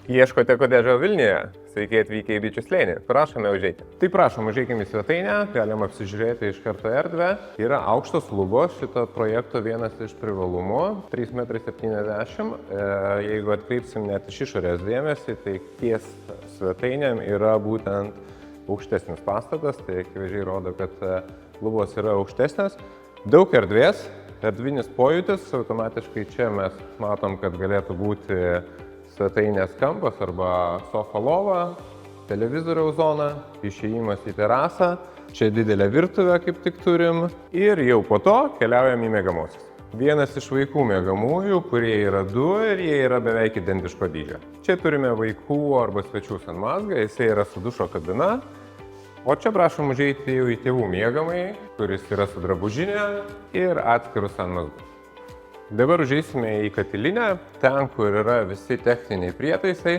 Ieškote kotedžo Vilniuje? Sveiki atvykę į Bičių slėnį. Prašome užeiti. Tai prašom, užeikime į svetainę, galim apsižiūrėti iš karto erdvę. Yra aukštos lubos, šito projekto vienas iš privalumų, 3,70 m. Jeigu atkreipsim net iš išorės dėmesį, tai ties svetainėm yra būtent aukštesnis pastatas, tai akivaizdžiai rodo, kad lubos yra aukštesnės. Daug erdvės, erdvinis pojūtis, automatiškai čia mes matom, kad galėtų būti svetainės kampas arba sofa lova, televizoriaus zona, išėjimas į terasą, čia didelę virtuvę kaip tik turim ir jau po to keliaujam į miegamosius. Vienas iš vaikų miegamųjų, kurie yra du ir jie yra beveik identiško dydžio. Čia turime vaikų arba svečių sanmazgą, jisai yra su dušo kabina, o čia prašom užeiti jau į tėvų miegamąjį, kuris yra su drabužinė ir atskirų sanmazgų. Dabar užeisime į katilinę, ten, kur yra visi techniniai prietaisai.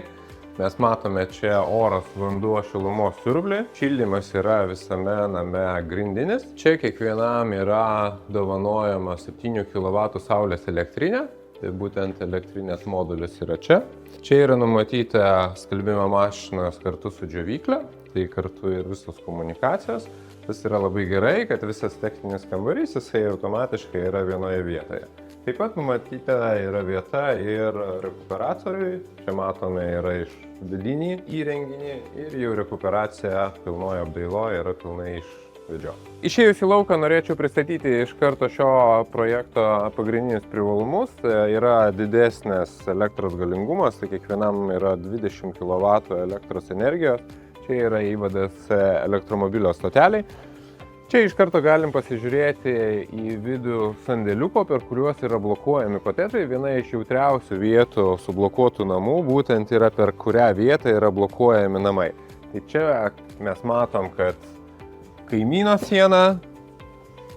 Mes matome čia oras, vanduo, šilumos siurblį. Šildymas yra visame name grindinis. Čia kiekvienam yra dovanojama 7 kW saulės elektrinė. Tai būtent elektrinės modulis yra čia. Čia yra numatyta skalbimo mašinos kartu su džiovykle. Tai kartu ir visos komunikacijos. Tas yra labai gerai, kad visas techninis kambarys jisai automatiškai yra vienoje vietoje. Taip pat numatyta yra vieta ir rekuperatoriui. Čia matome yra iš vidinį įrenginį ir jau rekuperacija pilnoje apdailoje yra pilnai iš vidžio. Išėjus į lauką norėčiau pristatyti iš karto šio projekto pagrindinius privalumus. Yra didesnės elektros galingumas, tai kiekvienam yra 20 kW elektros energijos. Čia yra įvadas elektromobilio stoteliai. Čia iš karto galim pasižiūrėti į vidų sandėliuko, per kuriuos yra blokuojami kotedžai. Viena iš jautriausių vietų sublokuotų namų būtent yra per kurią vietą yra blokuojami namai. Tai čia mes matom, kad kaimyno siena,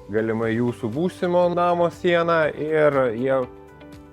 galimai jūsų būsimo namo siena ir jie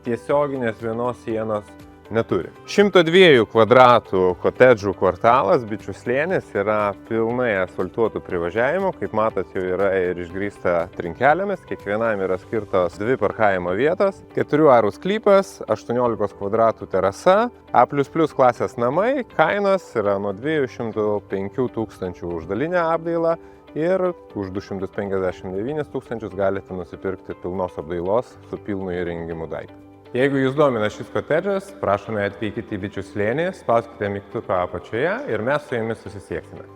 tiesioginės vienos sienos neturi. 102 kvadratų kotedžų kvartalas Bičių slėnis yra pilnai asfaltuotų privažiavimų. Kaip matot, jau yra ir išgrįsta trinkelėmis. Kiekvienam yra skirtos 2 parkavimo vietos, 4 arų sklypas, 18 kvadratų terasa, A++ klasės namai. Kainos yra nuo 205 000 už dalinę apdailą ir už 259 000 galite nusipirkti pilnos apdailos su pilnu įrengimu daiktą. Jeigu jūs domina šis kotedžas, prašome atvykite į Bičių slėnį, spauskite mygtuką apačioje ir mes su jumis susisieksime.